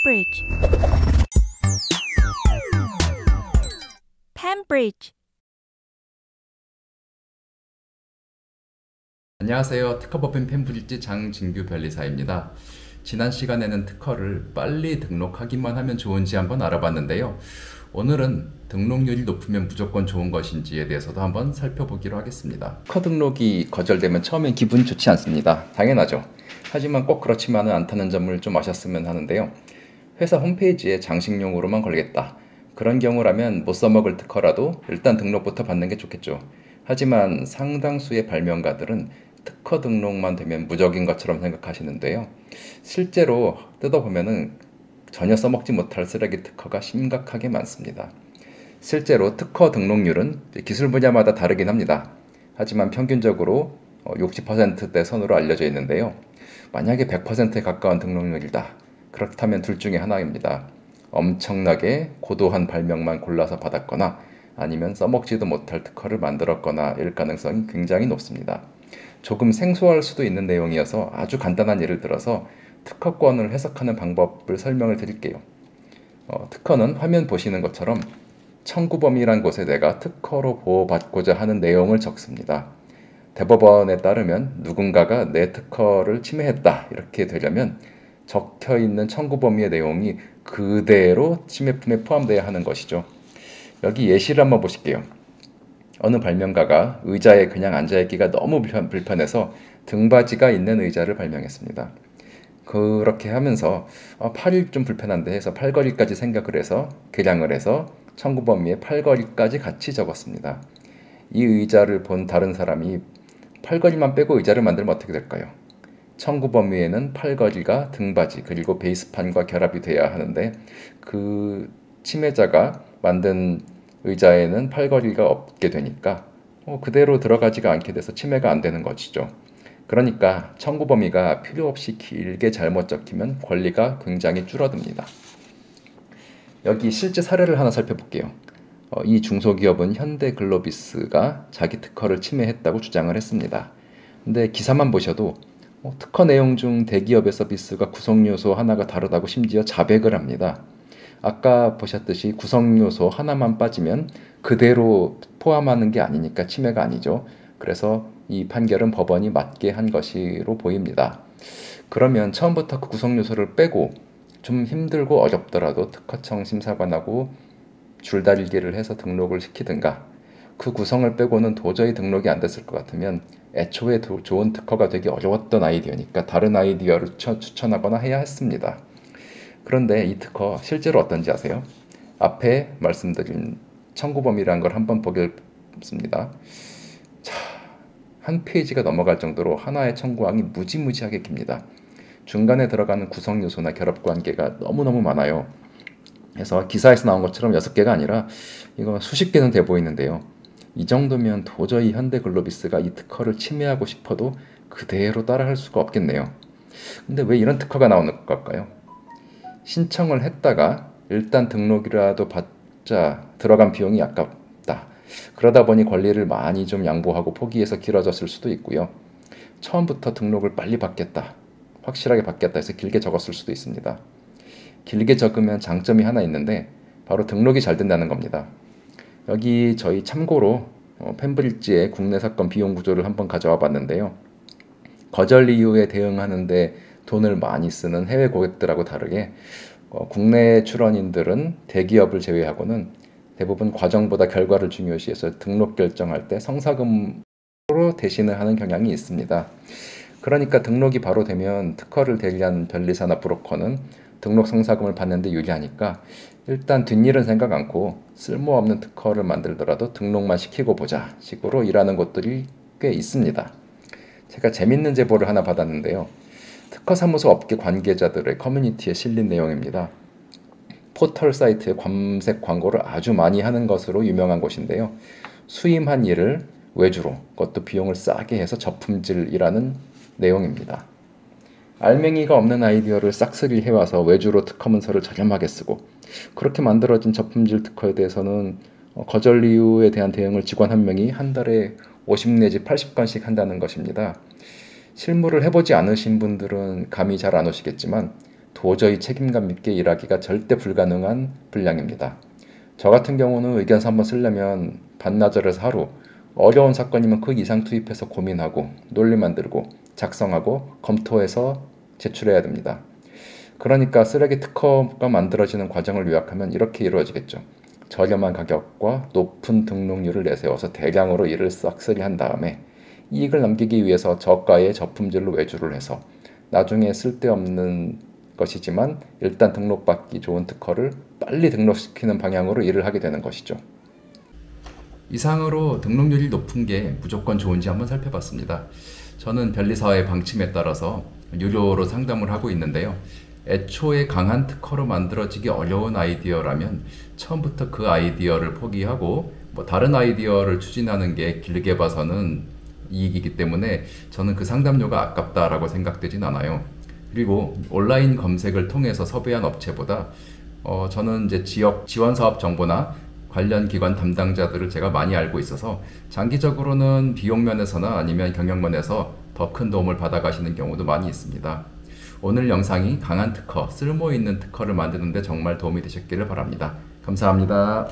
Pembridge. Pembridge. 안녕하세요. 특허법인 펜브리지 장진규 변리사입니다. 지난 시간에는 특허를 빨리 등록하기만 하면 좋은지 한번 알아봤는데요. 오늘은 등록률이 높으면 무조건 좋은 것인지에 대해서도 한번 살펴보기로 하겠습니다. 특허 등록이 거절되면 처음엔 기분 좋지 않습니다. 당연하죠. 하지만 꼭 그렇지만은 않다는 점을 좀 아셨으면 하는데요. 회사 홈페이지에 장식용으로만 걸겠다. 그런 경우라면 못 써먹을 특허라도 일단 등록부터 받는 게 좋겠죠. 하지만 상당수의 발명가들은 특허 등록만 되면 무적인 것처럼 생각하시는데요. 실제로 뜯어보면은 전혀 써먹지 못할 쓰레기 특허가 심각하게 많습니다. 실제로 특허 등록률은 기술 분야마다 다르긴 합니다. 하지만 평균적으로 60%대 선으로 알려져 있는데요. 만약에 100%에 가까운 등록률이다. 그렇다면 둘 중에 하나입니다. 엄청나게 고도한 발명만 골라서 받았거나 아니면 써먹지도 못할 특허를 만들었거나 일 가능성이 굉장히 높습니다. 조금 생소할 수도 있는 내용이어서 아주 간단한 예를 들어서 특허권을 해석하는 방법을 설명을 드릴게요. 특허는 화면 보시는 것처럼 청구범위란 곳에 내가 특허로 보호받고자 하는 내용을 적습니다. 대법원에 따르면 누군가가 내 특허를 침해했다 이렇게 되려면 적혀있는 청구범위의 내용이 그대로 침해품에 포함되어야 하는 것이죠. 여기 예시를 한번 보실게요. 어느 발명가가 의자에 그냥 앉아있기가 너무 불편해서 등받이가 있는 의자를 발명했습니다. 그렇게 하면서 팔이 좀 불편한데 해서 팔걸이까지 생각을 해서 개량을 해서 청구범위에 팔걸이까지 같이 적었습니다. 이 의자를 본 다른 사람이 팔걸이만 빼고 의자를 만들면 어떻게 될까요? 청구범위에는 팔걸이가 등받이 그리고 베이스판과 결합이 돼야 하는데 그 침해자가 만든 의자에는 팔걸이가 없게 되니까 그대로 들어가지가 않게 돼서 침해가 안 되는 것이죠. 그러니까 청구 범위가 필요 없이 길게 잘못 적히면 권리가 굉장히 줄어듭니다. 여기 실제 사례를 하나 살펴볼게요. 이 중소기업은 현대글로비스가 자기 특허를 침해했다고 주장을 했습니다. 근데 기사만 보셔도 특허 내용 중 대기업의 서비스가 구성요소 하나가 다르다고 심지어 자백을 합니다. 아까 보셨듯이 구성요소 하나만 빠지면 그대로 포함하는 게 아니니까 침해가 아니죠. 그래서 이 판결은 법원이 맞게 한 것으로 보입니다. 그러면 처음부터 그 구성요소를 빼고 좀 힘들고 어렵더라도 특허청 심사관하고 줄다리기를 해서 등록을 시키든가 그 구성을 빼고는 도저히 등록이 안 됐을 것 같으면 애초에 좋은 특허가 되기 어려웠던 아이디어니까 다른 아이디어를 추천하거나 해야 했습니다. 그런데 이 특허 실제로 어떤지 아세요? 앞에 말씀드린 청구범위라는 걸 한번 보겠습니다. 자, 한 페이지가 넘어갈 정도로 하나의 청구항이 무지무지하게 깁니다. 중간에 들어가는 구성요소나 결합관계가 너무너무 많아요. 그래서 기사에서 나온 것처럼 6개가 아니라 이거 수십 개는 돼 보이는데요. 이 정도면 도저히 현대글로비스가 이 특허를 침해하고 싶어도 그대로 따라할 수가 없겠네요. 근데 왜 이런 특허가 나오는 걸까요? 신청을 했다가 일단 등록이라도 받자 들어간 비용이 아깝다. 그러다 보니 권리를 많이 좀 양보하고 포기해서 길어졌을 수도 있고요. 처음부터 등록을 빨리 받겠다. 확실하게 받겠다 해서 길게 적었을 수도 있습니다. 길게 적으면 장점이 하나 있는데 바로 등록이 잘 된다는 겁니다. 여기 저희 참고로 펜브리지의 국내 사건 비용 구조를 한번 가져와 봤는데요. 거절 이유에 대응하는데 돈을 많이 쓰는 해외 고객들하고 다르게 국내 출원인들은 대기업을 제외하고는 대부분 과정보다 결과를 중요시해서 등록 결정할 때 성사금으로 대신을 하는 경향이 있습니다. 그러니까 등록이 바로 되면 특허를 대리한 변리사나 브로커는 등록 성사금을 받는 데 유리하니까 일단 뒷일은 생각 않고 쓸모없는 특허를 만들더라도 등록만 시키고 보자 식으로 일하는 곳들이 꽤 있습니다. 제가 재밌는 제보를 하나 받았는데요. 특허사무소 업계 관계자들의 커뮤니티에 실린 내용입니다. 포털 사이트에 검색 광고를 아주 많이 하는 것으로 유명한 곳인데요. 수임한 일을 외주로, 그것도 비용을 싸게 해서 저품질이라는 내용입니다. 알맹이가 없는 아이디어를 싹쓸이 해와서 외주로 특허 문서를 저렴하게 쓰고 그렇게 만들어진 저품질 특허에 대해서는 거절 이유에 대한 대응을 직원 한 명이 한 달에 50 내지 80건씩 한다는 것입니다. 실무를 해보지 않으신 분들은 감이 잘 안 오시겠지만 도저히 책임감 있게 일하기가 절대 불가능한 분량입니다. 저 같은 경우는 의견서 한번 쓰려면 반나절에서 하루, 어려운 사건이면 그 이상 투입해서 고민하고 논리 만들고 작성하고 검토해서 제출해야 됩니다. 그러니까 쓰레기 특허가 만들어지는 과정을 요약하면 이렇게 이루어지겠죠. 저렴한 가격과 높은 등록률을 내세워서 대량으로 일을 싹쓸이 한 다음에 이익을 남기기 위해서 저가의 저품질로 외주를 해서 나중에 쓸데없는 것이지만 일단 등록받기 좋은 특허를 빨리 등록시키는 방향으로 일을 하게 되는 것이죠. 이상으로 등록률이 높은 게 무조건 좋은지 한번 살펴봤습니다. 저는 변리사의 방침에 따라서 유료로 상담을 하고 있는데요. 애초에 강한 특허로 만들어지기 어려운 아이디어라면 처음부터 그 아이디어를 포기하고 다른 아이디어를 추진하는 게 길게 봐서는 이익이기 때문에 저는 그 상담료가 아깝다라고 생각되진 않아요. 그리고 온라인 검색을 통해서 섭외한 업체보다 저는 이제 지역 지원 사업 정보나 관련 기관 담당자들을 제가 많이 알고 있어서 장기적으로는 비용 면에서나 아니면 경영 면에서 더 큰 도움을 받아가시는 경우도 많이 있습니다. 오늘 영상이 강한 특허, 쓸모있는 특허를 만드는 데 정말 도움이 되셨기를 바랍니다. 감사합니다.